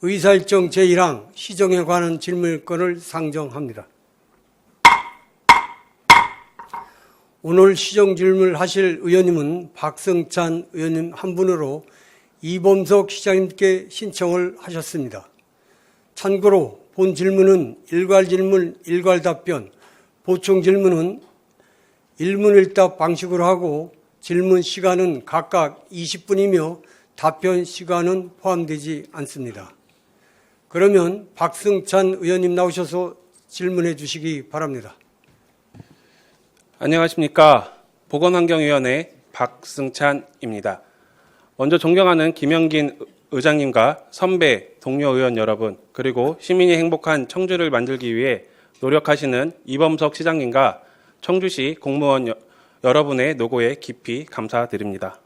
의사일정 제1항 시정에 관한 질문권을 상정합니다. 오늘 시정 질문을 하실 의원님은 박성찬 의원님 한 분으로 이범석 시장님께 신청을 하셨습니다. 참고로 본 질문은 일괄 질문, 일괄 답변, 보충 질문은 일문일답 방식으로 하고 질문 시간은 각각 20분이며 답변 시간은 포함되지 않습니다. 그러면 박성찬 의원님 나오셔서 질문해 주시기 바랍니다. 안녕하십니까. 보건환경위원회 박승찬입니다. 먼저 존경하는 김영긴 의장님과 선배, 동료 의원 여러분, 그리고 시민이 행복한 청주를 만들기 위해 노력하시는 이범석 시장님과 청주시 공무원 여러분의 노고에 깊이 감사드립니다.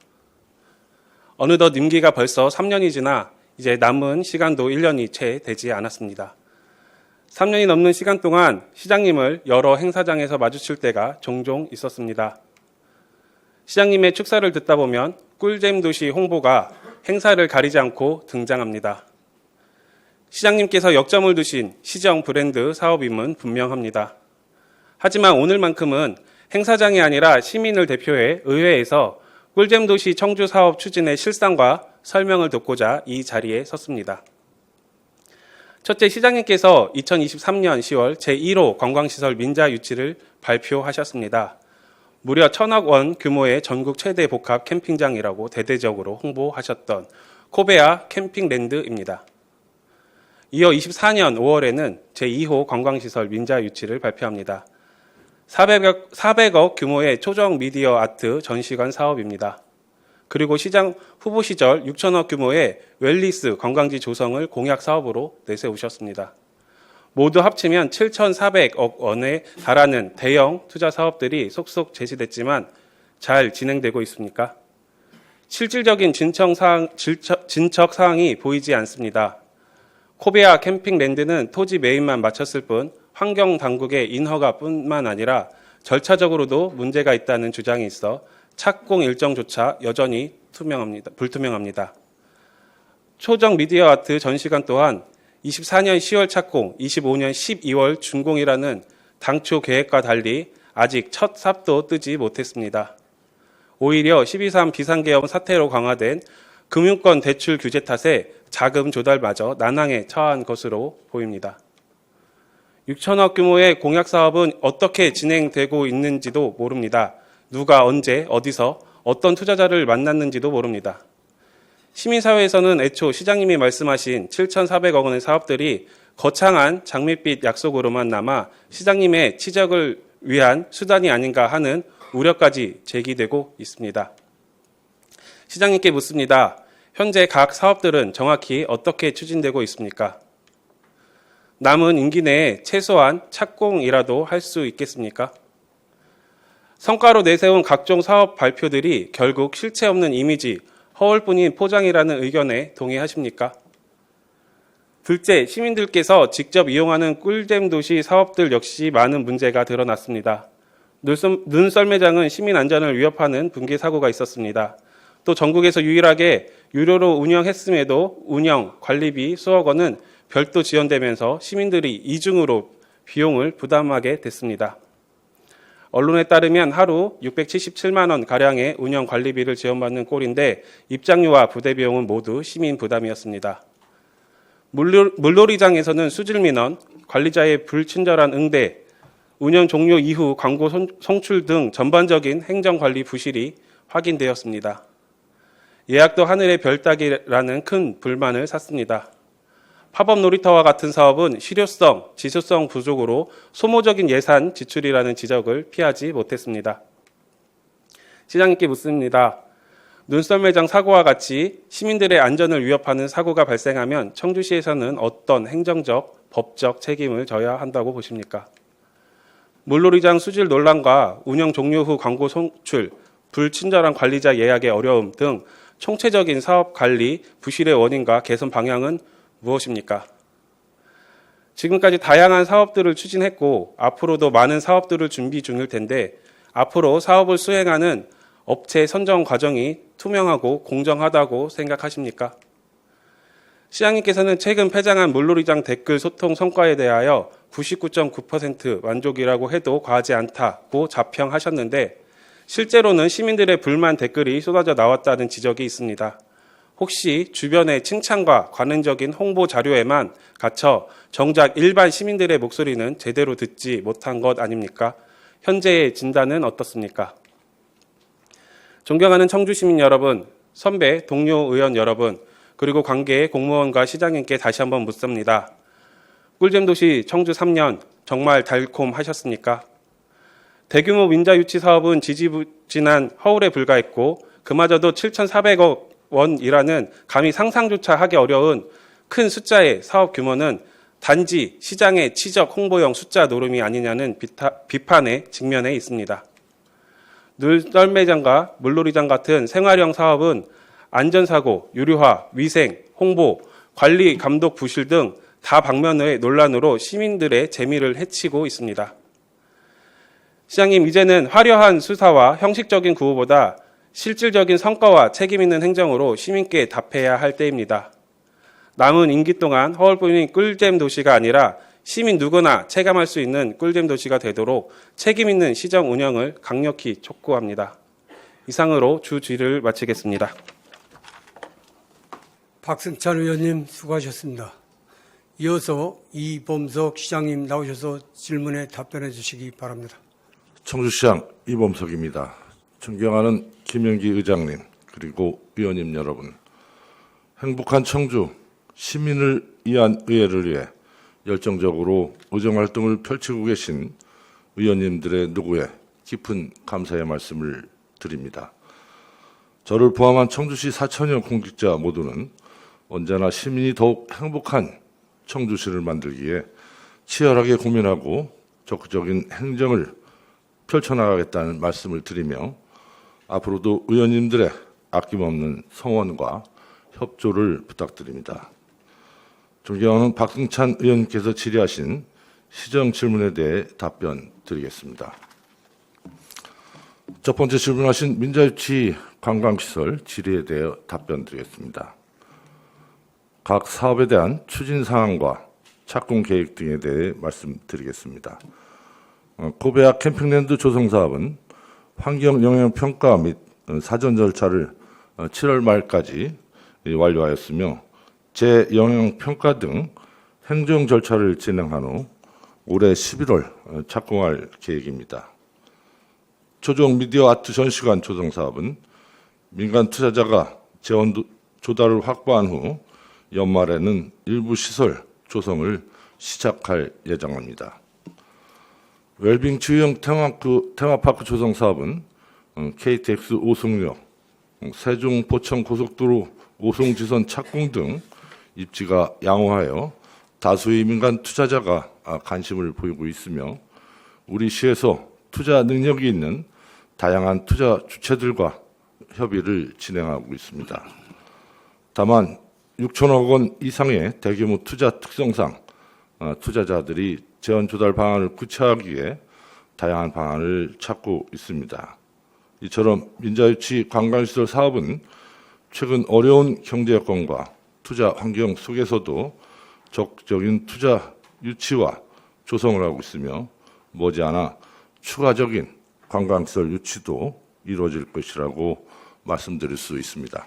어느덧 임기가 벌써 3년이 지나 이제 남은 시간도 1년이 채 되지 않았습니다. 3년이 넘는 시간 동안 시장님을 여러 행사장에서 마주칠 때가 종종 있었습니다. 시장님의 축사를 듣다 보면 꿀잼 도시 홍보가 행사를 가리지 않고 등장합니다. 시장님께서 역점을 두신 시정 브랜드 사업임은 분명합니다. 하지만 오늘만큼은 행사장이 아니라 시민을 대표해 의회에서 꿀잼 도시 청주 사업 추진의 실상과 설명을 듣고자 이 자리에 섰습니다. 첫째, 시장님께서 2023년 10월 제1호 관광시설 민자 유치를 발표하셨습니다. 무려 1,000억 원 규모의 전국 최대 복합 캠핑장이라고 대대적으로 홍보하셨던 코베아 캠핑랜드입니다. 이어 24년 5월에는 제2호 관광시설 민자 유치를 발표합니다. 400억 규모의 초정 미디어 아트 전시관 사업입니다. 그리고 시장 후보 시절 6천억 규모의 웰리스 관광지 조성을 공약 사업으로 내세우셨습니다. 모두 합치면 7,400억 원에 달하는 대형 투자 사업들이 속속 제시됐지만 잘 진행되고 있습니까? 실질적인 진척 사항이 보이지 않습니다. 코베아 캠핑랜드는 토지 매입만 마쳤을 뿐 환경당국의 인허가뿐만 아니라 절차적으로도 문제가 있다는 주장이 있어 착공 일정조차 여전히 불투명합니다. 초정 미디어 아트 전시관 또한 24년 10월 착공, 25년 12월 준공이라는 당초 계획과 달리 아직 첫 삽도 뜨지 못했습니다. 오히려 12.3 비상계엄 사태로 강화된 금융권 대출 규제 탓에 자금 조달마저 난항에 처한 것으로 보입니다. 6천억 규모의 공약 사업은 어떻게 진행되고 있는지도 모릅니다. 누가 언제 어디서 어떤 투자자를 만났는지도 모릅니다. 시민사회에서는 애초 시장님이 말씀하신 7,400억 원의 사업들이 거창한 장밋빛 약속으로만 남아 시장님의 치적을 위한 수단이 아닌가 하는 우려까지 제기되고 있습니다. 시장님께 묻습니다. 현재 각 사업들은 정확히 어떻게 추진되고 있습니까? 남은 임기 내에 최소한 착공이라도 할 수 있겠습니까? 성과로 내세운 각종 사업 발표들이 결국 실체 없는 이미지, 허울뿐인 포장이라는 의견에 동의하십니까? 둘째, 시민들께서 직접 이용하는 꿀잼 도시 사업들 역시 많은 문제가 드러났습니다. 눈썰매장은 시민 안전을 위협하는 붕괴 사고가 있었습니다. 또 전국에서 유일하게 유료로 운영했음에도 운영, 관리비 수억 원은 별도 지원되면서 시민들이 이중으로 비용을 부담하게 됐습니다. 언론에 따르면 하루 677만 원 가량의 운영 관리비를 지원받는 꼴인데 입장료와 부대 비용은 모두 시민 부담이었습니다. 물놀이장에서는 수질 민원, 관리자의 불친절한 응대, 운영 종료 이후 광고 송출 등 전반적인 행정관리 부실이 확인되었습니다. 예약도 하늘의 별 따기라는 큰 불만을 샀습니다. 팝업 놀이터와 같은 사업은 실효성, 지수성 부족으로 소모적인 예산 지출이라는 지적을 피하지 못했습니다. 시장님께 묻습니다. 눈썰매장 사고와 같이 시민들의 안전을 위협하는 사고가 발생하면 청주시에서는 어떤 행정적, 법적 책임을 져야 한다고 보십니까? 물놀이장 수질 논란과 운영 종료 후 광고 송출, 불친절한 관리자 예약의 어려움 등 총체적인 사업 관리 부실의 원인과 개선 방향은 무엇입니까? 지금까지 다양한 사업들을 추진했고 앞으로도 많은 사업들을 준비 중일 텐데 앞으로 사업을 수행하는 업체 선정 과정이 투명하고 공정하다고 생각하십니까? 시장님께서는 최근 폐장한 물놀이장 댓글 소통 성과에 대하여 99.9% 만족이라고 해도 과하지 않다고 자평하셨는데 실제로는 시민들의 불만 댓글이 쏟아져 나왔다는 지적이 있습니다. 혹시 주변의 칭찬과 관행적인 홍보 자료에만 갇혀 정작 일반 시민들의 목소리는 제대로 듣지 못한 것 아닙니까? 현재의 진단은 어떻습니까? 존경하는 청주 시민 여러분, 선배, 동료 의원 여러분, 그리고 관계 공무원과 시장님께 다시 한번 묻습니다. 꿀잼도시 청주 3년 정말 달콤하셨습니까? 대규모 민자 유치 사업은 지지부진한 허울에 불과했고 그마저도 7,400억 원이라는 감히 상상조차 하기 어려운 큰 숫자의 사업 규모는 단지 시장의 치적 홍보용 숫자 노름이 아니냐는 비판에 직면해 있습니다. 눈썰매장과 물놀이장 같은 생활형 사업은 안전사고, 유료화, 위생, 홍보, 관리, 감독 부실 등 다방면의 논란으로 시민들의 재미를 해치고 있습니다. 시장님, 이제는 화려한 수사와 형식적인 구호보다 실질적인 성과와 책임 있는 행정으로 시민께 답해야 할 때입니다. 남은 임기 동안 허울뿐인 꿀잼 도시가 아니라 시민 누구나 체감할 수 있는 꿀잼 도시가 되도록 책임 있는 시정 운영을 강력히 촉구합니다. 이상으로 주 질의를 마치겠습니다. 박승찬 의원님 수고하셨습니다. 이어서 이범석 시장님 나오셔서 질문에 답변해 주시기 바랍니다. 청주시장 이범석입니다. 존경하는 김영기 의장님 그리고 의원님 여러분, 행복한 청주 시민을 위한 의회를 위해 열정적으로 의정활동을 펼치고 계신 의원님들의 노고에 깊은 감사의 말씀을 드립니다. 저를 포함한 청주시 4천여 공직자 모두는 언제나 시민이 더욱 행복한 청주시를 만들기에 치열하게 고민하고 적극적인 행정을 펼쳐나가겠다는 말씀을 드리며 앞으로도 의원님들의 아낌없는 성원과 협조를 부탁드립니다. 존경하는 박승찬 의원님께서 질의하신 시정 질문에 대해 답변 드리겠습니다. 첫 번째 질문하신 민자유치 관광시설 질의에 대해 답변 드리겠습니다. 각 사업에 대한 추진 사항과 착공 계획 등에 대해 말씀드리겠습니다. 고배학 캠핑랜드 조성 사업은 환경 영향 평가 및 사전 절차를 7월 말까지 완료하였으며 재영향 평가 등 행정 절차를 진행한 후 올해 11월 착공할 계획입니다. 조정 미디어 아트 전시관 조성 사업은 민간 투자자가 재원 조달을 확보한 후 연말에는 일부 시설 조성을 시작할 예정입니다. 웰빙 주유형 테마파크 조성 사업은 KTX 오송역, 세종 포천 고속도로 오송지선 착공 등 입지가 양호하여 다수의 민간 투자자가 관심을 보이고 있으며 우리 시에서 투자 능력이 있는 다양한 투자 주체들과 협의를 진행하고 있습니다. 다만 6천억 원 이상의 대규모 투자 특성상 투자자들이 재원 조달 방안을 구체화하기 위해 다양한 방안을 찾고 있습니다. 이처럼 민자유치 관광시설 사업은 최근 어려운 경제 여건과 투자 환경 속에서도 적극적인 투자 유치와 조성을 하고 있으며 머지않아 추가적인 관광시설 유치도 이루어질 것이라고 말씀드릴 수 있습니다.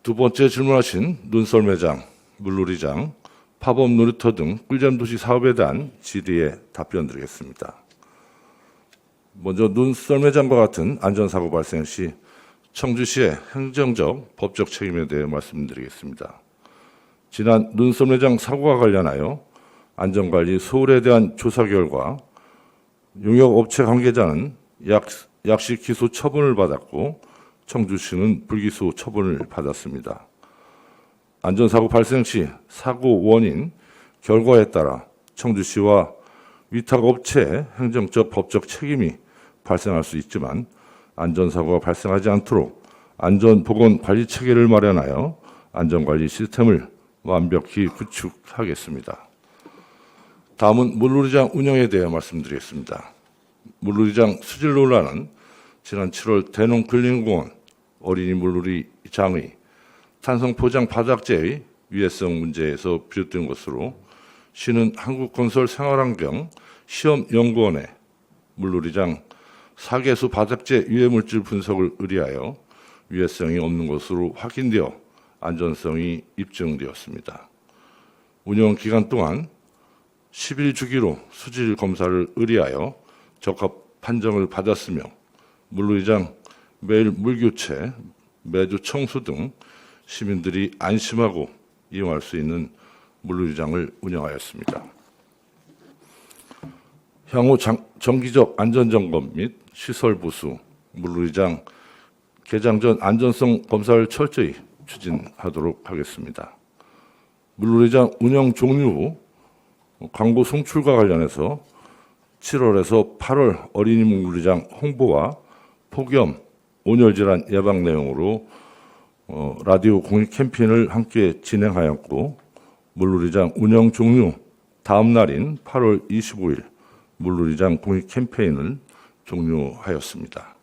두 번째 질문하신 눈썰매장, 물놀이장, 팝업 놀이터 등 꿀잼도시 사업에 대한 질의에 답변 드리겠습니다. 먼저 눈썰매장과 같은 안전사고 발생 시 청주시의 행정적, 법적 책임에 대해 말씀드리겠습니다. 지난 눈썰매장 사고와 관련하여 안전관리 소홀에 대한 조사 결과 용역업체 관계자는 약식 기소 처분을 받았고 청주시는 불기소 처분을 받았습니다. 안전사고 발생 시 사고 원인, 결과에 따라 청주시와 위탁업체의 행정적, 법적 책임이 발생할 수 있지만 안전사고가 발생하지 않도록 안전보건관리체계를 마련하여 안전관리 시스템을 완벽히 구축하겠습니다. 다음은 물놀이장 운영에 대해 말씀드리겠습니다. 물놀이장 수질 논란은 지난 7월 대농 근린공원 어린이 물놀이장의 탄성 포장 바닥재의 위해성 문제에서 비롯된 것으로 시는 한국건설 생활환경 시험연구원의 물놀이장 4개수 바닥재 유해물질 분석을 의뢰하여 위해성이 없는 것으로 확인되어 안전성이 입증되었습니다. 운영 기간 동안 11주기로 수질 검사를 의뢰하여 적합 판정을 받았으며 물놀이장 매일 물교체, 매주 청소 등 시민들이 안심하고 이용할 수 있는 물놀이장을 운영하였습니다. 향후 정기적 안전점검 및 시설 보수, 물놀이장 개장 전 안전성 검사를 철저히 추진하도록 하겠습니다. 물놀이장 운영 종료 후 광고 송출과 관련해서 7월에서 8월 어린이 물놀이장 홍보와 폭염, 온열질환 예방 내용으로 라디오 공익 캠페인을 함께 진행하였고 물놀이장 운영 종료 다음 날인 8월 25일 물놀이장 공익 캠페인을 종료하였습니다.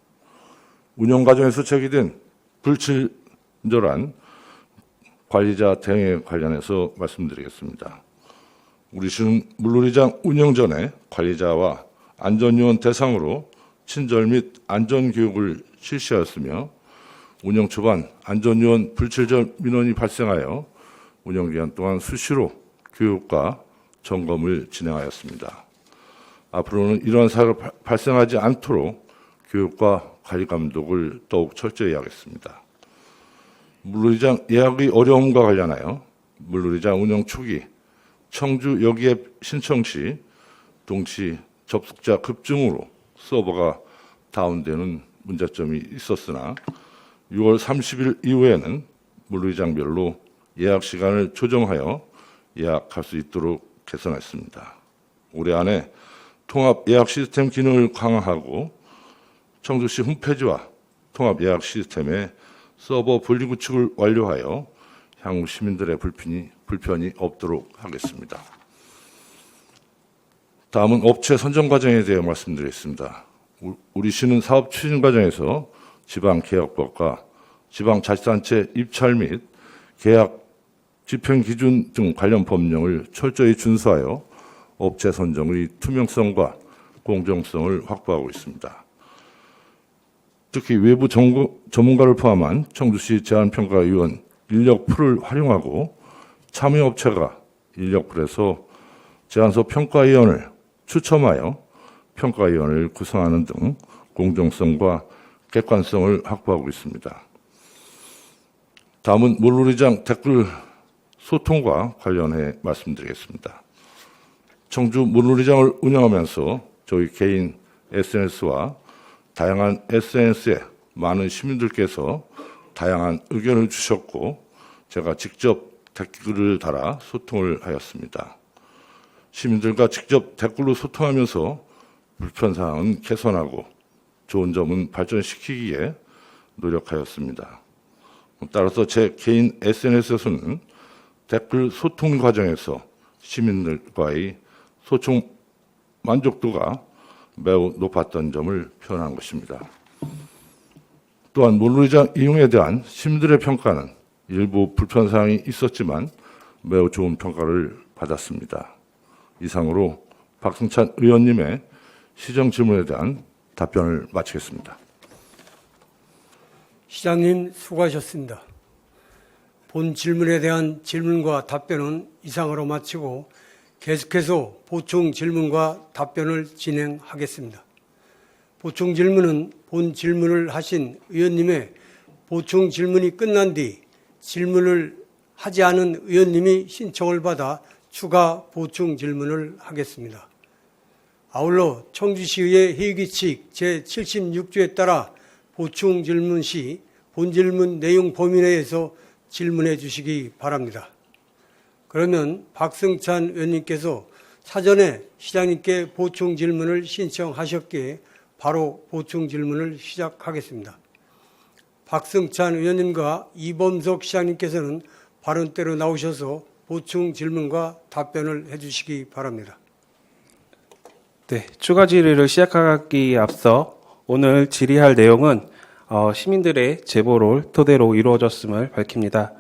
운영 과정에서 제기된 불친절한 관리자 대응에 관련해서 말씀드리겠습니다. 우리 시는 물놀이장 운영 전에 관리자와 안전요원 대상으로 친절 및 안전교육을 실시하였으며 운영 초반 안전요원 불친절 민원이 발생하여 운영기간 동안 수시로 교육과 점검을 진행하였습니다. 앞으로는 이러한 사고가 발생하지 않도록 교육과 관리 감독을 더욱 철저히 하겠습니다. 물놀이장 예약의 어려움과 관련하여 물놀이장 운영 초기 청주 여기앱 신청 시 동시 접속자 급증으로 서버가 다운되는 문제점이 있었으나 6월 30일 이후에는 물놀이장별로 예약 시간을 조정하여 예약할 수 있도록 개선했습니다. 올해 안에 통합 예약 시스템 기능을 강화하고 청주시 홈페이지와 통합 예약 시스템의 서버 분리 구축을 완료하여 향후 시민들의 불편이 없도록 하겠습니다. 다음은 업체 선정 과정에 대해 말씀드리겠습니다. 우리 시는 사업 추진 과정에서 지방계약법과 지방자치단체 입찰 및 계약 집행 기준 등 관련 법령을 철저히 준수하여 업체 선정의 투명성과 공정성을 확보하고 있습니다. 특히 외부 전문가를 포함한 청주시 제안평가위원 인력풀을 활용하고 참여업체가 인력풀에서 제안서 평가위원을 추첨하여 평가위원을 구성하는 등 공정성과 객관성을 확보하고 있습니다. 다음은 물놀이장 댓글 소통과 관련해 말씀드리겠습니다. 청주 물놀이장을 운영하면서 저희 개인 SNS와 다양한 SNS에 많은 시민들께서 다양한 의견을 주셨고 제가 직접 댓글을 달아 소통을 하였습니다. 시민들과 직접 댓글로 소통하면서 불편사항은 개선하고 좋은 점은 발전시키기에 노력하였습니다. 따라서 제 개인 SNS에서는 댓글 소통 과정에서 시민들과의 소통 만족도가 매우 높았던 점을 표현한 것입니다. 또한 물놀이장 이용에 대한 시민들의 평가는 일부 불편사항이 있었지만 매우 좋은 평가를 받았습니다. 이상으로 박승찬 의원님의 시정 질문에 대한 답변을 마치겠습니다. 시장님 수고하셨습니다. 본 질문에 대한 질문과 답변은 이상으로 마치고 계속해서 보충 질문과 답변을 진행하겠습니다. 보충 질문은 본 질문을 하신 의원님의 보충 질문이 끝난 뒤 질문을 하지 않은 의원님이 신청을 받아 추가 보충 질문을 하겠습니다. 아울러 청주시의회 회의규칙 제76조에 따라 보충 질문 시 본 질문 내용 범위 내에서 질문해 주시기 바랍니다. 그러면 박승찬 의원님께서 사전에 시장님께 보충 질문을 신청하셨기에 바로 보충 질문을 시작하겠습니다. 박승찬 의원님과 이범석 시장님께서는 발언대로 나오셔서 보충 질문과 답변을 해주시기 바랍니다. 네, 추가 질의를 시작하기에 앞서 오늘 질의할 내용은 시민들의 제보를 토대로 이루어졌음을 밝힙니다.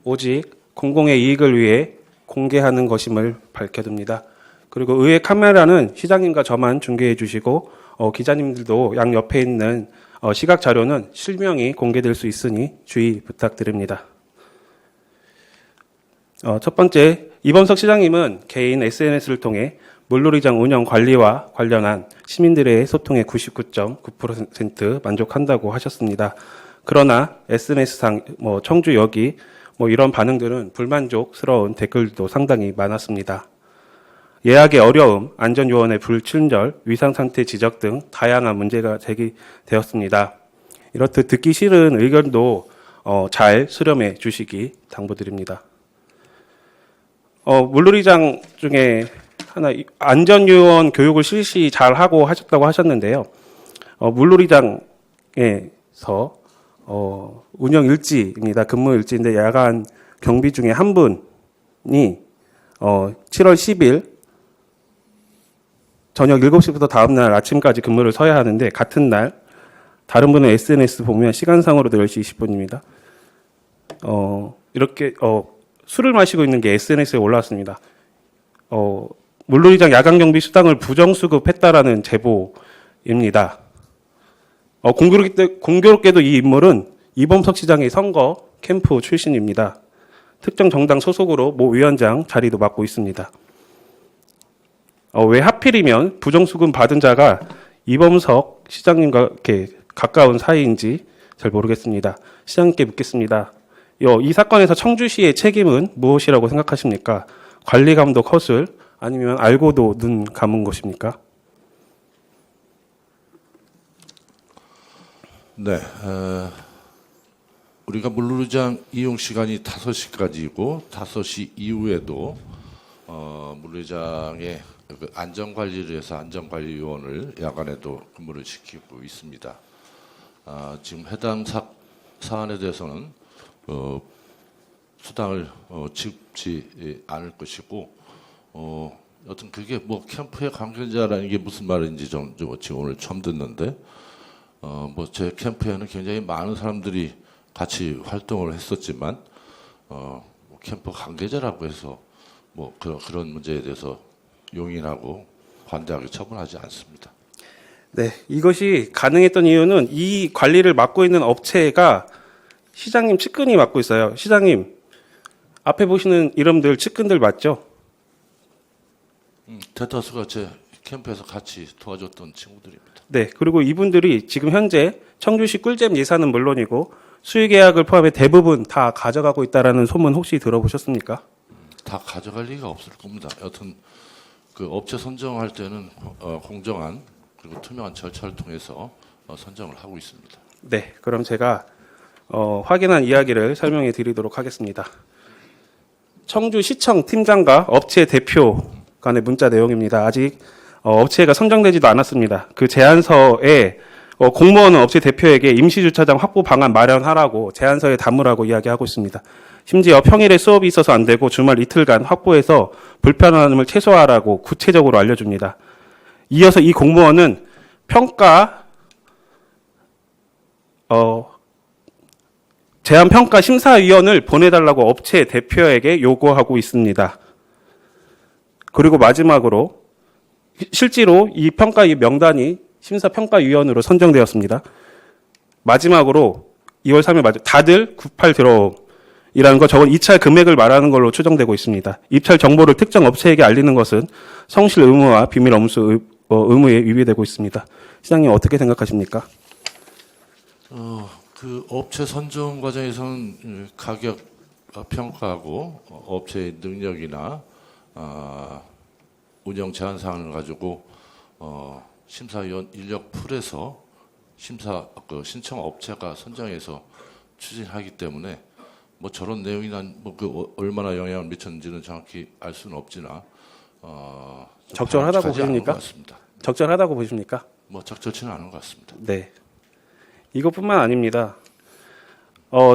오직 공공의 이익을 위해 공개하는 것임을 밝혀둡니다. 그리고 의회 카메라는 시장님과 저만 중계해 주시고 기자님들도 양 옆에 있는 시각 자료는 실명이 공개될 수 있으니 주의 부탁드립니다. 첫 번째, 이범석 시장님은 개인 SNS를 통해 물놀이장 운영 관리와 관련한 시민들의 소통에 99.9% 만족한다고 하셨습니다. 그러나 SNS상 청주역이 이런 반응들은 불만족스러운 댓글도 상당히 많았습니다. 예약의 어려움, 안전요원의 불친절, 위상상태 지적 등 다양한 문제가 제기되었습니다. 이렇듯 듣기 싫은 의견도 잘 수렴해 주시기 당부드립니다. 물놀이장 중에 하나 안전요원 교육을 실시 잘 하고 하셨다고 하셨는데요. 물놀이장에서 운영 일지입니다. 근무 일지인데 야간 경비 중에 한 분이 7월 10일 저녁 7시부터 다음날 아침까지 근무를 서야 하는데 같은 날 다른 분의 SNS 보면 시간상으로도 10시 20분입니다. 이렇게 술을 마시고 있는 게 SNS에 올라왔습니다. 물놀이장 야간 경비 수당을 부정수급했다라는 제보입니다. 공교롭게도 이 인물은 이범석 시장의 선거 캠프 출신입니다. 특정 정당 소속으로 모 위원장 자리도 맡고 있습니다. 왜 하필이면 부정수급 받은 자가 이범석 시장님과 이렇게 가까운 사이인지 잘 모르겠습니다. 시장님께 묻겠습니다. 이 사건에서 청주시의 책임은 무엇이라고 생각하십니까? 관리감독 허술 아니면 알고도 눈 감은 것입니까? 네, 우리가 물놀이장 이용 시간이 5시까지이고 5시 이후에도 물놀이장의 그 안전관리를 위해서 안전관리요원을 야간에도 근무를 시키고 있습니다. 지금 해당 사안에 대해서는 수당을 지급지 않을 것이고 여튼 그게 캠프의 관계자라는 게 무슨 말인지 좀 지금 오늘 처음 듣는데 제 캠프에는 굉장히 많은 사람들이 같이 활동을 했었지만 캠프 관계자라고 해서 그런 문제에 대해서 용인하고 관대하게 처분하지 않습니다. 네, 이것이 가능했던 이유는 이 관리를 맡고 있는 업체가 시장님 측근이 맡고 있어요. 시장님 앞에 보시는 이름들 측근들 맞죠? 대다수가 제 캠프에서 같이 도와줬던 친구들입니다. 네, 그리고 이분들이 지금 현재 청주시 꿀잼 예산은 물론이고 수의계약을 포함해 대부분 다 가져가고 있다라는 소문 혹시 들어보셨습니까? 다 가져갈 리가 없을 겁니다. 여튼 그 업체 선정할 때는 공정한 그리고 투명한 절차를 통해서 선정을 하고 있습니다. 네, 그럼 제가 확인한 이야기를 설명해 드리도록 하겠습니다. 청주시청 팀장과 업체 대표 간의 문자 내용입니다. 아직 업체가 선정되지도 않았습니다. 그 제안서에 공무원은 업체 대표에게 임시주차장 확보 방안 마련하라고 제안서에 담으라고 이야기하고 있습니다. 심지어 평일에 수업이 있어서 안 되고 주말 이틀간 확보해서 불편함을 최소화하라고 구체적으로 알려줍니다. 이어서 이 공무원은 제안평가 심사위원을 보내달라고 업체 대표에게 요구하고 있습니다. 그리고 마지막으로 실제로 이 평가 명단이 심사평가위원으로 선정되었습니다. 마지막으로 2월 3일 다들 98 들어옴이라는 거 저건 입찰 금액을 말하는 걸로 추정되고 있습니다. 입찰 정보를 특정 업체에게 알리는 것은 성실 의무와 비밀 엄수 의무에 위배되고 있습니다. 시장님 어떻게 생각하십니까? 그 업체 선정 과정에서는 가격 평가하고 업체의 능력이나 운영 제한 사항을 가지고 심사위원 인력 풀에서 신청 업체가 선정해서 추진하기 때문에 저런 내용이나 얼마나 영향을 미쳤는지는 정확히 알 수는 없지나 적절하다고 보십니까? 적절하다고 보십니까? 적절치는 않은 것 같습니다. 네. 이것뿐만 아닙니다.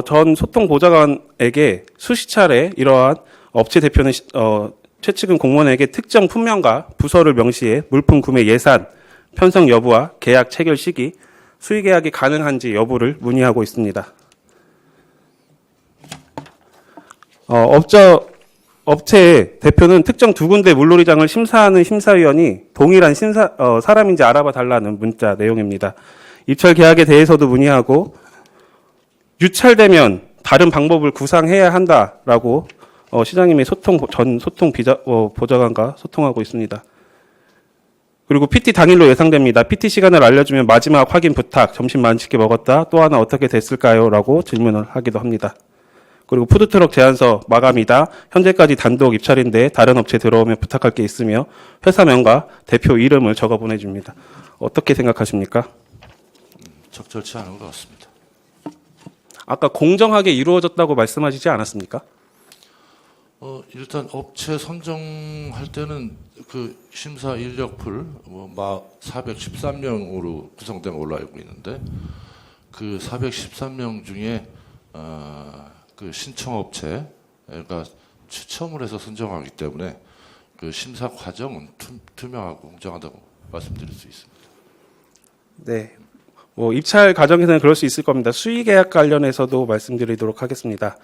전 소통 보좌관에게 수십 차례 이러한 업체 대표는 최측근 공무원에게 특정 품명과 부서를 명시해 물품 구매 예산, 편성 여부와 계약 체결 시기, 수의 계약이 가능한지 여부를 문의하고 있습니다. 업체의 대표는 특정 두 군데 물놀이장을 심사하는 심사위원이 동일한 사람인지 알아봐 달라는 문자 내용입니다. 입찰 계약에 대해서도 문의하고 유찰되면 다른 방법을 구상해야 한다라고 시장님이 전 소통 보좌관과 소통하고 있습니다. 그리고 PT 당일로 예상됩니다. PT 시간을 알려주면 마지막 확인 부탁, 점심 맛있게 먹었다, 또 하나 어떻게 됐을까요? 라고 질문을 하기도 합니다. 그리고 푸드트럭 제안서 마감이다. 현재까지 단독 입찰인데 다른 업체 들어오면 부탁할 게 있으며 회사명과 대표 이름을 적어 보내줍니다. 어떻게 생각하십니까? 적절치 않은 것 같습니다. 아까 공정하게 이루어졌다고 말씀하시지 않았습니까? 일단 업체 선정할 때는 그 심사 인력풀 413명으로 구성된 걸로 알고 있는데 그 413명 중에 그 신청업체가 추첨을 해서 선정하기 때문에 그 심사 과정은 투명하고 공정하다고 말씀드릴 수 있습니다. 네. 입찰 과정에서는 그럴 수 있을 겁니다. 수의계약 관련해서도 말씀드리도록 하겠습니다.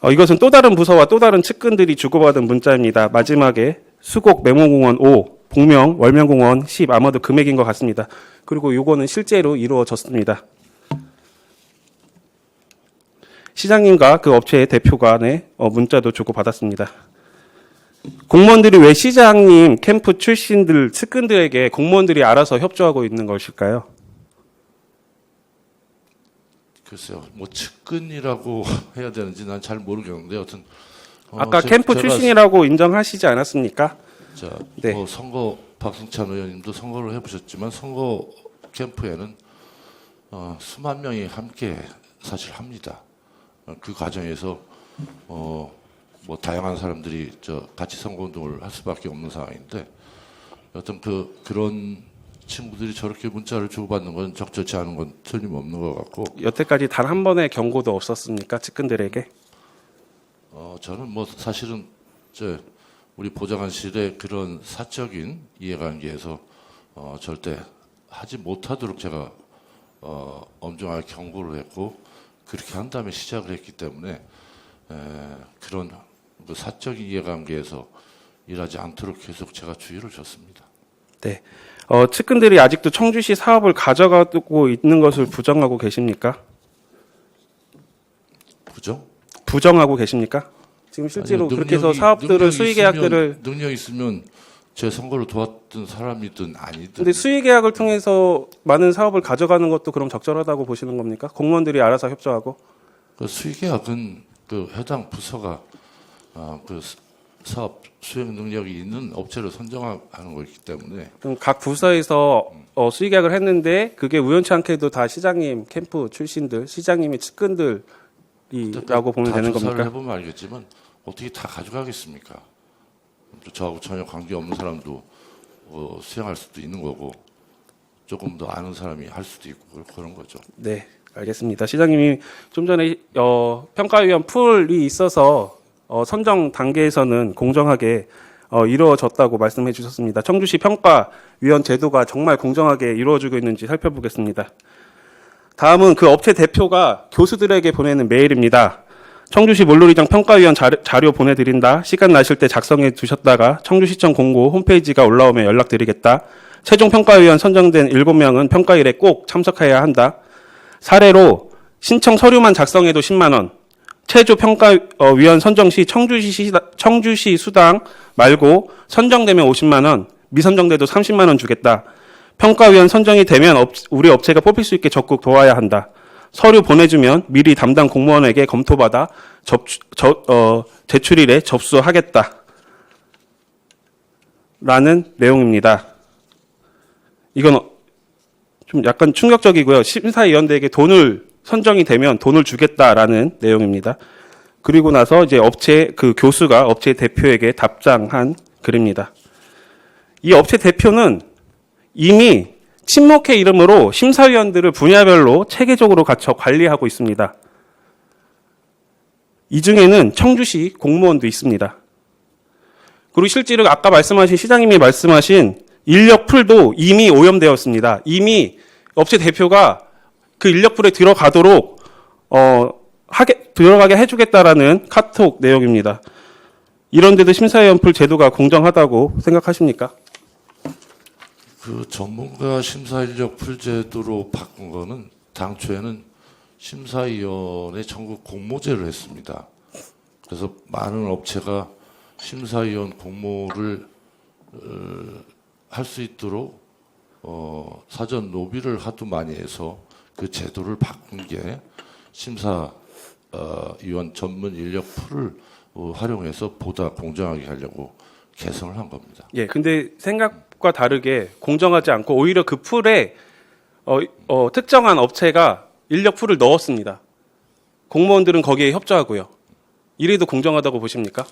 이것은 또 다른 부서와 또 다른 측근들이 주고받은 문자입니다. 마지막에 수곡 메모공원 5, 복명 월명공원 10 아마도 금액인 것 같습니다. 그리고 이거는 실제로 이루어졌습니다. 시장님과 그 업체의 대표 간의 문자도 주고받았습니다. 공무원들이 왜 시장님 캠프 출신들 측근들에게 공무원들이 알아서 협조하고 있는 것일까요? 글쎄요, 측근이라고 해야 되는지 난 잘 모르겠는데 여튼 아까 캠프 출신이라고 인정하시지 않았습니까? 네. 선거 박승찬 의원님도 선거를 해보셨지만 선거 캠프에는 수만 명이 함께 사실 합니다. 그 과정에서 다양한 사람들이 같이 선거운동을 할 수밖에 없는 상황인데 여튼 그런 친구들이 저렇게 문자를 주고받는 건 적절치 않은 건 틀림없는 것 같고. 여태까지 단 한 번의 경고도 없었습니까? 측근들에게? 저는 사실은 우리 보좌관실의 그런 사적인 이해관계에서 절대 하지 못하도록 제가 엄정하게 경고를 했고 그렇게 한 다음에 시작을 했기 때문에 그런 사적인 이해관계에서 일하지 않도록 계속 제가 주의를 줬습니다. 네. 측근들이 아직도 청주시 사업을 가져가고 있는 것을 부정하고 계십니까? 부정하고 계십니까? 지금 실제로 그렇게 해서 사업들을 수의계약들을 능력 있으면 제 선거를 도왔던 사람이든 아니든. 근데 수의계약을 통해서 많은 사업을 가져가는 것도 그럼 적절하다고 보시는 겁니까? 공무원들이 알아서 협조하고. 그 수의계약은 그 해당 부서가 그 사업 수행 능력이 있는 업체를 선정하는 거기 때문에. 그럼 각 부서에서 수의계약을 했는데 그게 우연치 않게도 다 시장님 캠프 출신들, 시장님의 측근들이라고 보면 되는 겁니까? 조사를 해보면 알겠지만 어떻게 다 가져가겠습니까? 저하고 전혀 관계없는 사람도 수행할 수도 있는 거고 조금 더 아는 사람이 할 수도 있고 그런 거죠. 네, 알겠습니다. 시장님이 좀 전에 평가위원 풀이 있어서 선정 단계에서는 공정하게 이루어졌다고 말씀해 주셨습니다. 청주시 평가위원 제도가 정말 공정하게 이루어지고 있는지 살펴보겠습니다. 다음은 그 업체 대표가 교수들에게 보내는 메일입니다. 청주시 물놀이장 평가위원 자료 보내드린다. 시간 나실 때 작성해 두셨다가 청주시청 공고 홈페이지가 올라오면 연락드리겠다. 최종 평가위원 선정된 7명은 평가일에 꼭 참석해야 한다. 사례로 신청 서류만 작성해도 10만 원. 최종 평가위원 선정 시 청주시 수당 말고 선정되면 50만 원, 미선정돼도 30만 원 주겠다. 평가위원 선정이 되면 우리 업체가 뽑힐 수 있게 적극 도와야 한다. 서류 보내주면 미리 담당 공무원에게 검토받아 제출일에 접수하겠다. 라는 내용입니다. 이건 좀 약간 충격적이고요. 심사위원들에게 선정이 되면 돈을 주겠다라는 내용입니다. 그리고 나서 이제 그 교수가 업체 대표에게 답장한 글입니다. 이 업체 대표는 이미 친목회 이름으로 심사위원들을 분야별로 체계적으로 갖춰 관리하고 있습니다. 이 중에는 청주시 공무원도 있습니다. 그리고 실제로 아까 말씀하신 시장님이 말씀하신 인력풀도 이미 오염되었습니다. 이미 업체 대표가 그 인력풀에 들어가도록 들어가게 해주겠다라는 카톡 내용입니다. 이런데도 심사위원 제도가 공정하다고 생각하십니까? 그 전문가 심사 인력 풀 제도로 바꾼 거는 당초에는 심사위원회 전국 공모제를 했습니다. 그래서 많은 업체가 심사위원 공모를 할 수 있도록 사전 로비를 하도 많이 해서 그 제도를 바꾼 게 심사위원 전문 인력 풀을 활용해서 보다 공정하게 하려고 개선을 한 겁니다. 예, 근데 생각과 다르게 공정하지 않고 오히려 그 풀에 특정한 업체가 인력 풀을 넣었습니다. 공무원들은 거기에 협조하고요. 이래도 공정하다고 보십니까?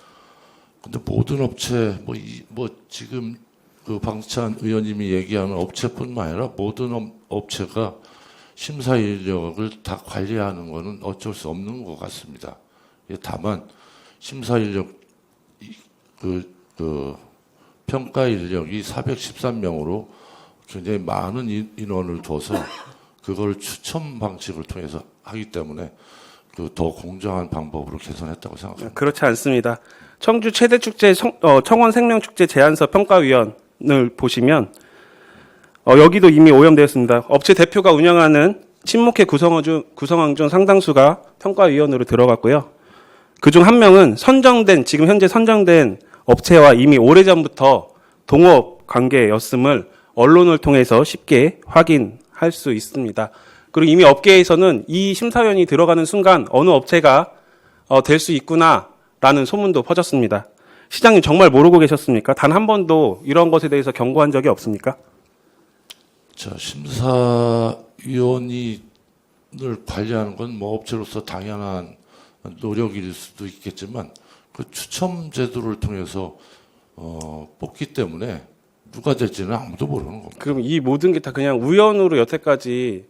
근데 모든 업체 지금 그 방찬 의원님이 얘기하는 업체뿐만 아니라 모든 업체가 심사 인력을 다 관리하는 것은 어쩔 수 없는 것 같습니다. 다만 심사 인력 평가 인력이 413명으로 굉장히 많은 인원을 둬서 그걸 추첨 방식을 통해서 하기 때문에 더 공정한 방법으로 개선했다고 생각합니다. 그렇지 않습니다. 청주 최대 축제 청원 생명축제 제안서 평가위원을 보시면 여기도 이미 오염되었습니다. 업체 대표가 운영하는 친목회 구성원 중 상당수가 평가위원으로 들어갔고요. 그중 한 명은 지금 현재 선정된 업체와 이미 오래전부터 동업 관계였음을 언론을 통해서 쉽게 확인할 수 있습니다. 그리고 이미 업계에서는 이 심사위원이 들어가는 순간 어느 업체가 될 수 있구나라는 소문도 퍼졌습니다. 시장님 정말 모르고 계셨습니까? 단 한 번도 이런 것에 대해서 경고한 적이 없습니까? 자, 심사위원을 관리하는 건 업체로서 당연한 노력일 수도 있겠지만 그 추첨 제도를 통해서 뽑기 때문에 누가 될지는 아무도 모르는 겁니다. 그럼 이 모든 게 다 그냥 우연으로 여태까지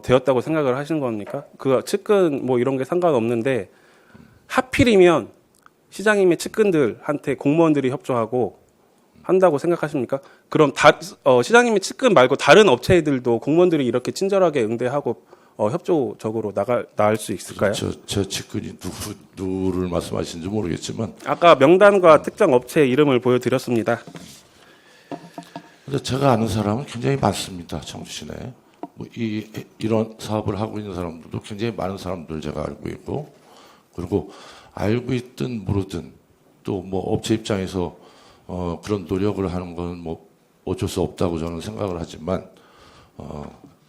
되었다고 생각을 하시는 겁니까? 그 측근 이런 게 상관없는데 하필이면 시장님의 측근들한테 공무원들이 협조하고 한다고 생각하십니까? 그럼 시장님의 측근 말고 다른 업체들도 공무원들이 이렇게 친절하게 응대하고 협조적으로 나갈 수 있을까요? 제 측근이 누구를 말씀하시는지 모르겠지만 아까 명단과 특정 업체 이름을 보여드렸습니다. 근데 제가 아는 사람은 굉장히 많습니다. 청주 시내에. 이런 사업을 하고 있는 사람들도 굉장히 많은 사람들 제가 알고 있고, 그리고 알고 있든 모르든 또 업체 입장에서 그런 노력을 하는 건 어쩔 수 없다고 저는 생각을 하지만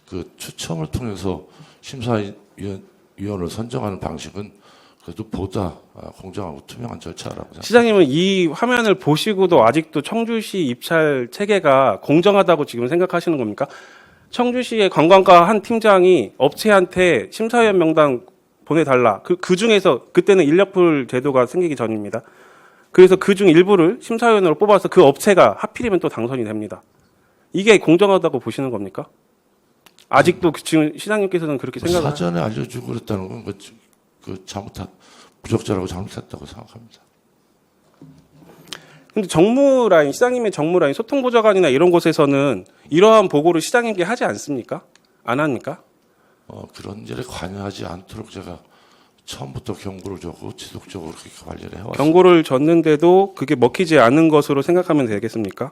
그 추첨을 통해서 심사위원을 선정하는 방식은 그래도 보다 공정하고 투명한 절차라고 생각합니다. 시장님은 이 화면을 보시고도 아직도 청주시 입찰 체계가 공정하다고 지금 생각하시는 겁니까? 청주시의 관광과 한 팀장이 업체한테 심사위원 명단 보내달라. 그 중에서 그때는 인력풀 제도가 생기기 전입니다. 그래서 그중 일부를 심사위원으로 뽑아서 그 업체가 하필이면 또 당선이 됩니다. 이게 공정하다고 보시는 겁니까? 아직도 지금 시장님께서는 그렇게 생각을 사전에 알려주고 그랬다는 건 부적절하고 잘못했다고 생각합니다. 근데 정무라인, 시장님의 정무라인, 소통보좌관이나 이런 곳에서는 이러한 보고를 시장님께 하지 않습니까? 안 합니까? 그런 일에 관여하지 않도록 제가 처음부터 경고를 줬고 지속적으로 그렇게 관리를 해왔습니다. 경고를 줬는데도 그게 먹히지 않은 것으로 생각하면 되겠습니까?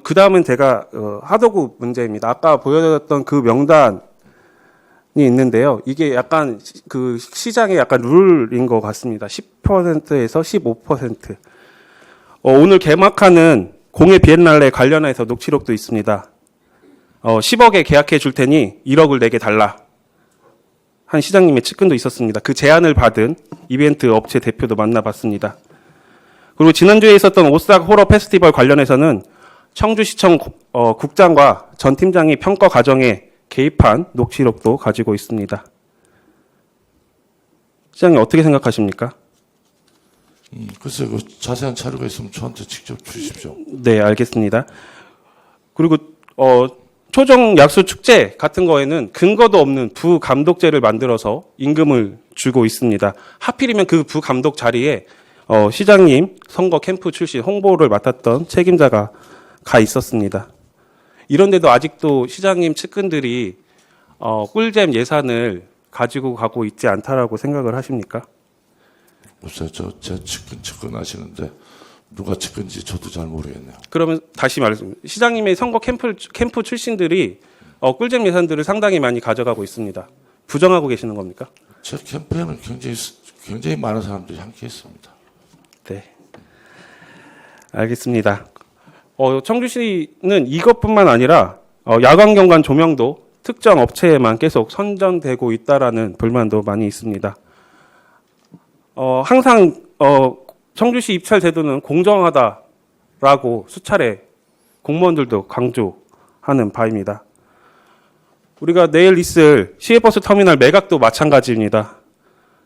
그 다음은 제가 하도급 문제입니다. 아까 보여드렸던 그 명단이 있는데요. 이게 약간 그 시장의 약간 룰인 것 같습니다. 10%에서 15%. 오늘 개막하는 공예 비엔날레 관련해서 녹취록도 있습니다. 10억에 계약해 줄 테니 1억을 내게 달라. 한 시장님의 측근도 있었습니다. 그 제안을 받은 이벤트 업체 대표도 만나봤습니다. 그리고 지난주에 있었던 오싹 호러 페스티벌 관련해서는 청주시청 국장과 전 팀장이 평가 과정에 개입한 녹취록도 가지고 있습니다. 시장님 어떻게 생각하십니까? 글쎄, 자세한 자료가 있으면 저한테 직접 주십시오. 네, 알겠습니다. 그리고 초정 약수 축제 같은 거에는 근거도 없는 부감독제를 만들어서 임금을 주고 있습니다. 하필이면 그 부감독 자리에 시장님 선거 캠프 출신 홍보를 맡았던 책임자가 가 있었습니다. 이런데도 아직도 시장님 측근들이 꿀잼 예산을 가지고 가고 있지 않다라고 생각을 하십니까? 글쎄요, 제 측근 하시는데 누가 측근인지 저도 잘 모르겠네요. 그러면 다시 말씀드립니다. 시장님의 선거 캠프 출신들이 꿀잼 예산들을 상당히 많이 가져가고 있습니다. 부정하고 계시는 겁니까? 제 캠프에는 굉장히 많은 사람들이 함께 했습니다. 네. 알겠습니다. 청주시는 이것뿐만 아니라 야광 경관 조명도 특정 업체에만 계속 선전되고 있다라는 불만도 많이 있습니다. 항상 청주시 입찰 제도는 공정하다라고 수차례 공무원들도 강조하는 바입니다. 우리가 내일 있을 시외버스 터미널 매각도 마찬가지입니다.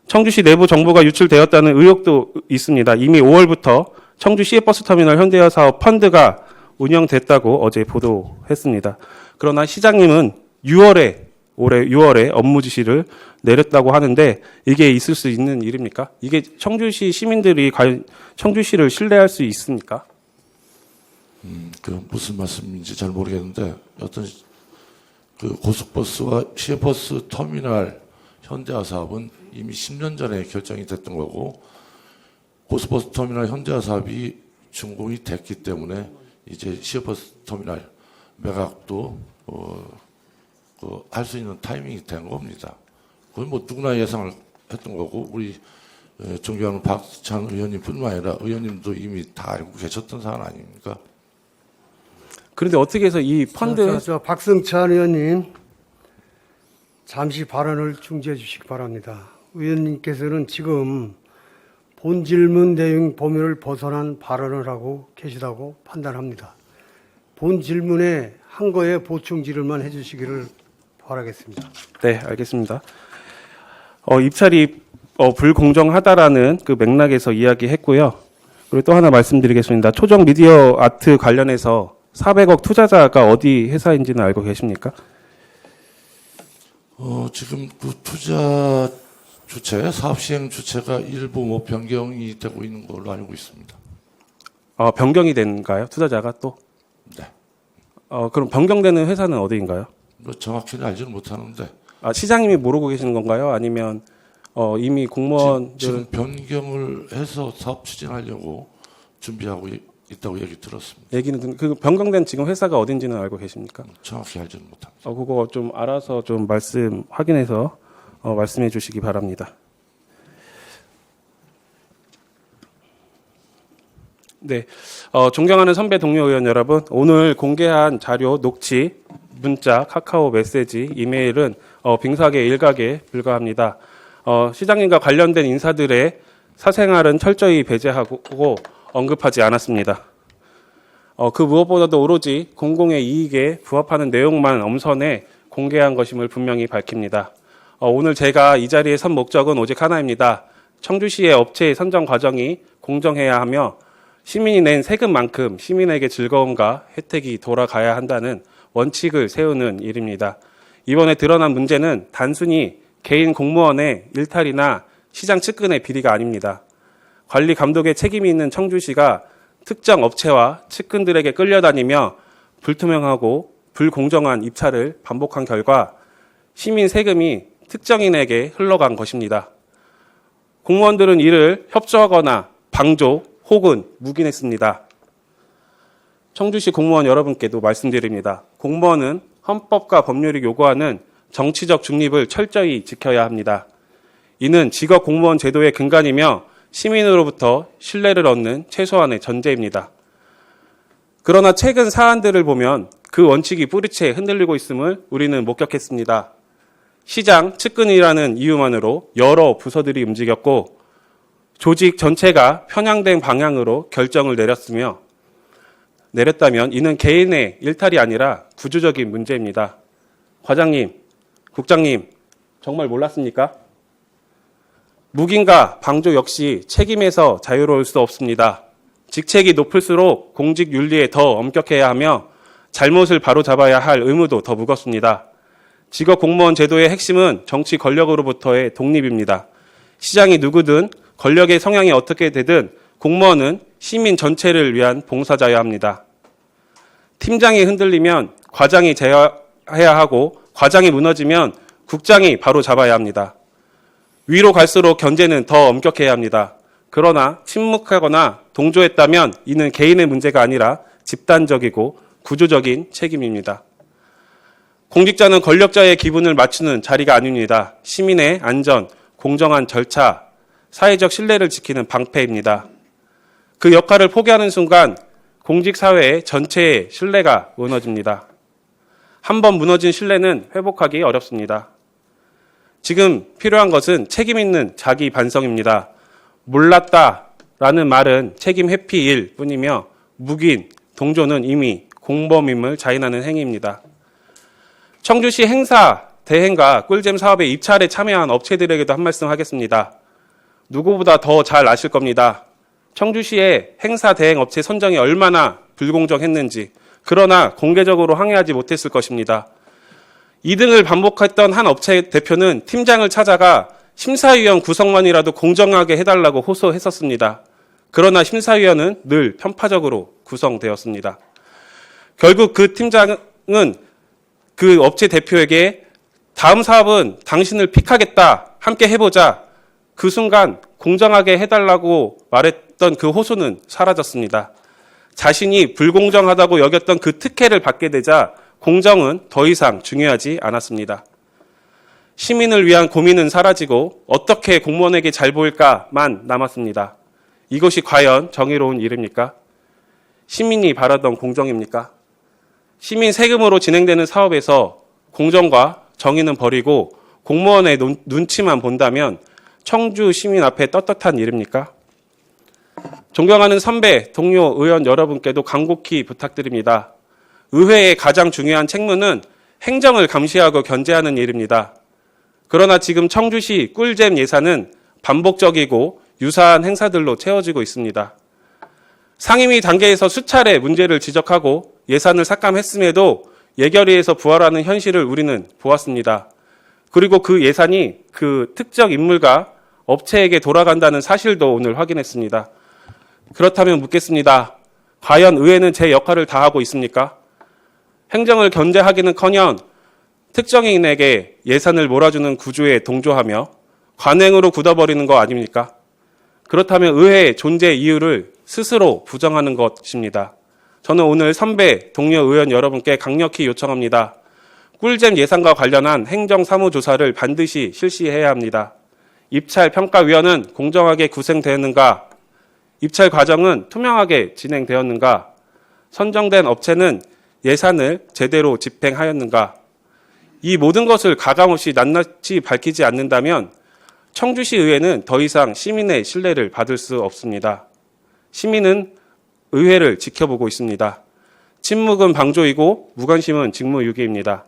청주시 내부 정보가 유출되었다는 의혹도 있습니다. 이미 5월부터 청주 시외버스 터미널 현대화 사업 펀드가 운영됐다고 어제 보도했습니다. 그러나 시장님은 올해 6월에 업무 지시를 내렸다고 하는데 이게 있을 수 있는 일입니까? 이게 청주시 시민들이 과연 청주시를 신뢰할 수 있습니까? 그 무슨 말씀인지 잘 모르겠는데 어떤 그 고속버스와 시외버스 터미널 현대화 사업은 이미 10년 전에 결정이 됐던 거고 고속버스 터미널 현대화 사업이 준공이 됐기 때문에 이제 시외버스 터미널 매각도 할 수 있는 타이밍이 된 겁니다. 그건 뭐 누구나 예상을 했던 거고 우리 존경하는 박찬 의원님뿐만 아니라 의원님도 이미 다 알고 계셨던 사안 아닙니까? 그런데 어떻게 해서 이 펀드 박승찬 의원님 잠시 발언을 중지해 주시기 바랍니다. 의원님께서는 지금 본 질문 내용 범위를 벗어난 발언을 하고 계시다고 판단합니다. 본 질문에 한 거에 보충 질문만 해주시기를 바라겠습니다. 네, 알겠습니다. 입찰이 불공정하다라는 그 맥락에서 이야기했고요. 그리고 또 하나 말씀드리겠습니다. 초정 미디어 아트 관련해서 400억 투자자가 어디 회사인지는 알고 계십니까? 지금 그 투자 주체, 사업 시행 주체가 일부 뭐 변경이 되고 있는 걸로 알고 있습니다. 변경이 된가요? 투자자가 또? 네. 그럼 변경되는 회사는 어디인가요? 뭐 정확히는 알지는 못하는데. 시장님이 모르고 계시는 건가요? 아니면 이미 공무원들은 지금 변경을 해서 사업 추진하려고 준비하고 있다고 얘기 들었습니다. 얘기는 그 변경된 지금 회사가 어딘지는 알고 계십니까? 정확히 알지는 못합니다. 그거 좀 알아서 좀 확인해서 말씀해 주시기 바랍니다. 네, 존경하는 선배 동료 의원 여러분, 오늘 공개한 자료, 녹취, 문자, 카카오 메시지, 이메일은 빙사계 일각에 불과합니다. 시장님과 관련된 인사들의 사생활은 철저히 배제하고 언급하지 않았습니다. 그 무엇보다도 오로지 공공의 이익에 부합하는 내용만 엄선해 공개한 것임을 분명히 밝힙니다. 오늘 제가 이 자리에 선 목적은 오직 하나입니다. 청주시의 업체 선정 과정이 공정해야 하며 시민이 낸 세금만큼 시민에게 즐거움과 혜택이 돌아가야 한다는 원칙을 세우는 일입니다. 이번에 드러난 문제는 단순히 개인 공무원의 일탈이나 시장 측근의 비리가 아닙니다. 관리 감독의 책임이 있는 청주시가 특정 업체와 측근들에게 끌려다니며 불투명하고 불공정한 입찰을 반복한 결과 시민 세금이 특정인에게 흘러간 것입니다. 공무원들은 이를 협조하거나 방조 혹은 묵인했습니다. 청주시 공무원 여러분께도 말씀드립니다. 공무원은 헌법과 법률이 요구하는 정치적 중립을 철저히 지켜야 합니다. 이는 직업 공무원 제도의 근간이며 시민으로부터 신뢰를 얻는 최소한의 전제입니다. 그러나 최근 사안들을 보면 그 원칙이 뿌리채 흔들리고 있음을 우리는 목격했습니다. 시장 측근이라는 이유만으로 여러 부서들이 움직였고 조직 전체가 편향된 방향으로 결정을 내렸다면 이는 개인의 일탈이 아니라 구조적인 문제입니다. 과장님, 국장님, 정말 몰랐습니까? 묵인과 방조 역시 책임에서 자유로울 수 없습니다. 직책이 높을수록 공직 윤리에 더 엄격해야 하며 잘못을 바로잡아야 할 의무도 더 무겁습니다. 직업 공무원 제도의 핵심은 정치 권력으로부터의 독립입니다. 시장이 누구든 권력의 성향이 어떻게 되든 공무원은 시민 전체를 위한 봉사자여야 합니다. 팀장이 흔들리면 과장이 제어해야 하고 과장이 무너지면 국장이 바로 잡아야 합니다. 위로 갈수록 견제는 더 엄격해야 합니다. 그러나 침묵하거나 동조했다면 이는 개인의 문제가 아니라 집단적이고 구조적인 책임입니다. 공직자는 권력자의 기분을 맞추는 자리가 아닙니다. 시민의 안전, 공정한 절차, 사회적 신뢰를 지키는 방패입니다. 그 역할을 포기하는 순간 공직사회 전체의 신뢰가 무너집니다. 한 번 무너진 신뢰는 회복하기 어렵습니다. 지금 필요한 것은 책임 있는 자기 반성입니다. 몰랐다라는 말은 책임 회피일 뿐이며 묵인, 동조는 이미 공범임을 자인하는 행위입니다. 청주시 행사, 대행과 꿀잼 사업에 입찰에 참여한 업체들에게도 한 말씀 하겠습니다. 누구보다 더 잘 아실 겁니다. 청주시의 행사 대행 업체 선정이 얼마나 불공정했는지, 그러나 공개적으로 항의하지 못했을 것입니다. 2등을 반복했던 한 업체 대표는 팀장을 찾아가 심사위원 구성만이라도 공정하게 해달라고 호소했었습니다. 그러나 심사위원은 늘 편파적으로 구성되었습니다. 결국 그 팀장은 그 업체 대표에게 다음 사업은 당신을 픽하겠다, 함께 해보자. 그 순간 공정하게 해달라고 말했던 그 호소는 사라졌습니다. 자신이 불공정하다고 여겼던 그 특혜를 받게 되자 공정은 더 이상 중요하지 않았습니다. 시민을 위한 고민은 사라지고 어떻게 공무원에게 잘 보일까만 남았습니다. 이것이 과연 정의로운 일입니까? 시민이 바라던 공정입니까? 시민 세금으로 진행되는 사업에서 공정과 정의는 버리고 공무원의 눈치만 본다면 청주 시민 앞에 떳떳한 일입니까? 존경하는 선배, 동료, 의원 여러분께도 간곡히 부탁드립니다. 의회의 가장 중요한 책무는 행정을 감시하고 견제하는 일입니다. 그러나 지금 청주시 꿀잼 예산은 반복적이고 유사한 행사들로 채워지고 있습니다. 상임위 단계에서 수차례 문제를 지적하고 예산을 삭감했음에도 예결위에서 부활하는 현실을 우리는 보았습니다. 그리고 그 예산이 그 특정 인물과 업체에게 돌아간다는 사실도 오늘 확인했습니다. 그렇다면 묻겠습니다. 과연 의회는 제 역할을 다하고 있습니까? 행정을 견제하기는커녕 특정인에게 예산을 몰아주는 구조에 동조하며 관행으로 굳어버리는 거 아닙니까? 그렇다면 의회의 존재 이유를 스스로 부정하는 것입니다. 저는 오늘 선배, 동료 의원 여러분께 강력히 요청합니다. 꿀잼 예산과 관련한 행정사무조사를 반드시 실시해야 합니다. 입찰평가위원은 공정하게 구성되었는가? 입찰 과정은 투명하게 진행되었는가? 선정된 업체는 예산을 제대로 집행하였는가? 이 모든 것을 가감없이 낱낱이 밝히지 않는다면 청주시 의회는 더 이상 시민의 신뢰를 받을 수 없습니다. 시민은 의회를 지켜보고 있습니다. 침묵은 방조이고 무관심은 직무유기입니다.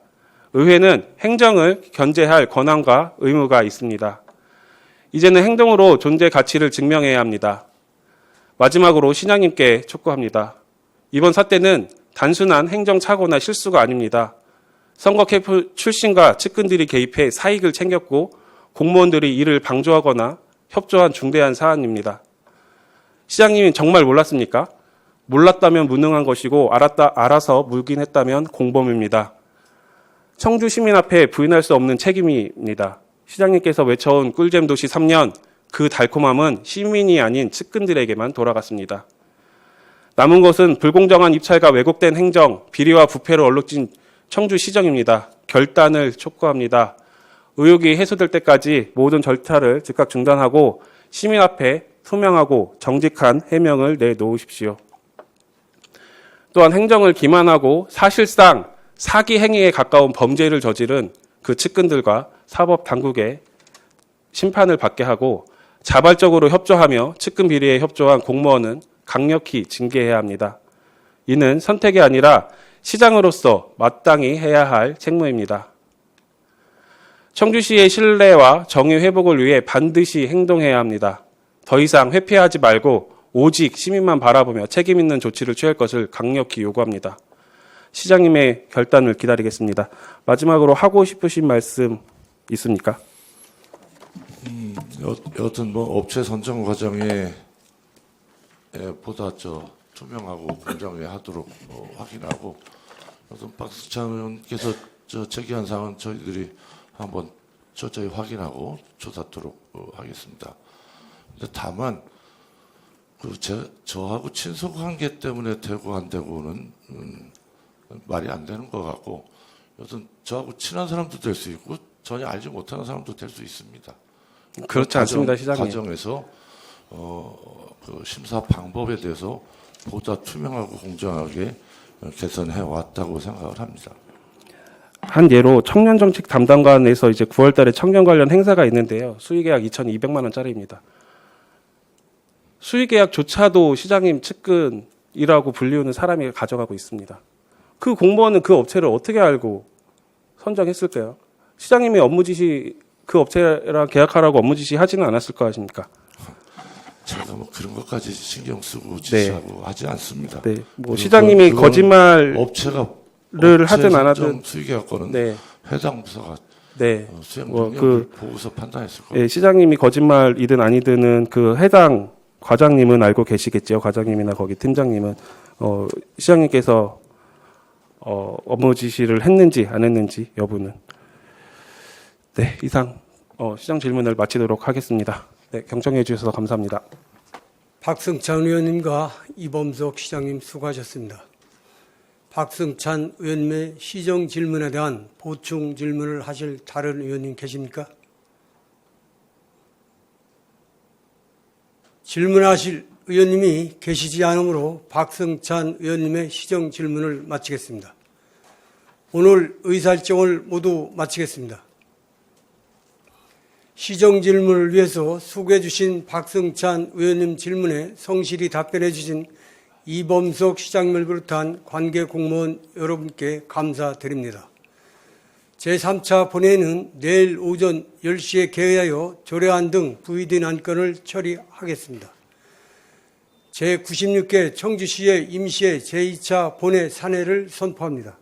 의회는 행정을 견제할 권한과 의무가 있습니다. 이제는 행동으로 존재 가치를 증명해야 합니다. 마지막으로 시장님께 촉구합니다. 이번 사태는 단순한 행정착오나 실수가 아닙니다. 선거 캠프 출신과 측근들이 개입해 사익을 챙겼고 공무원들이 이를 방조하거나 협조한 중대한 사안입니다. 시장님이 정말 몰랐습니까? 몰랐다면 무능한 것이고 알아서 묵인했다면 공범입니다. 청주 시민 앞에 부인할 수 없는 책임입니다. 시장님께서 외쳐온 꿀잼 도시 3년, 그 달콤함은 시민이 아닌 측근들에게만 돌아갔습니다. 남은 것은 불공정한 입찰과 왜곡된 행정, 비리와 부패로 얼룩진 청주시정입니다. 결단을 촉구합니다. 의혹이 해소될 때까지 모든 절차를 즉각 중단하고 시민 앞에 투명하고 정직한 해명을 내놓으십시오. 또한 행정을 기만하고 사실상 사기 행위에 가까운 범죄를 저지른 그 측근들과 사법당국의 심판을 받게 하고 자발적으로 협조하며 측근 비리에 협조한 공무원은 강력히 징계해야 합니다. 이는 선택이 아니라 시장으로서 마땅히 해야 할 책무입니다. 청주시의 신뢰와 정의 회복을 위해 반드시 행동해야 합니다. 더 이상 회피하지 말고 오직 시민만 바라보며 책임 있는 조치를 취할 것을 강력히 요구합니다. 시장님의 결단을 기다리겠습니다. 마지막으로 하고 싶으신 말씀 있습니까? 여튼 뭐 업체 선정 과정에 보다 투명하고 공정하도록 확인하고, 여튼 박승찬 의원께서 제기한 사항은 저희들이 한번 철저히 확인하고 조사하도록 하겠습니다. 근데 다만 저하고 친소 관계 때문에 되고 안 되고는 말이 안 되는 것 같고, 여튼 저하고 친한 사람도 될 수 있고 전혀 알지 못하는 사람도 될 수 있습니다. 그렇지 않습니다, 시장님. 과정에서 그 심사 방법에 대해서 보다 투명하고 공정하게 개선해 왔다고 생각을 합니다. 한 예로 청년정책 담당관에서 이제 9월달에 청년 관련 행사가 있는데요. 수의계약 2,200만 원짜리입니다. 수의계약조차도 시장님 측근이라고 불리우는 사람이 가져가고 있습니다. 그 공무원은 그 업체를 어떻게 알고 선정했을까요? 시장님이 업무 지시, 그 업체랑 계약하라고 업무 지시 하지는 않았을 거 아십니까? 제가 뭐 그런 것까지 신경 쓰고 지시하고 하지 않습니다. 네, 뭐 시장님이 거짓말을 업체가 하든 안 하든 수의계약권은 네, 해당 부서가 네, 수행 뭐 능력을 보고서 판단했을 겁니다. 네, 시장님이 거짓말이든 아니든은 그 해당 과장님은 알고 계시겠죠. 과장님이나 거기 팀장님은 시장님께서 업무 지시를 했는지 안 했는지 여부는. 네, 이상 시장 질문을 마치도록 하겠습니다. 네, 경청해 주셔서 감사합니다. 박승찬 의원님과 이범석 시장님 수고하셨습니다. 박승찬 의원님의 시정 질문에 대한 보충 질문을 하실 다른 의원님 계십니까? 질문하실 의원님이 계시지 않으므로 박승찬 의원님의 시정 질문을 마치겠습니다. 오늘 의사일정을 모두 마치겠습니다. 시정 질문을 위해서 수고해 주신 박승찬 의원님 질문에 성실히 답변해 주신 이범석 시장님을 비롯한 관계 공무원 여러분께 감사드립니다. 제3차 본회의는 내일 오전 10시에 개회하여 조례안 등 부의된 안건을 처리하겠습니다. 제96회 청주시의 임시의 제2차 본회 산회를 선포합니다.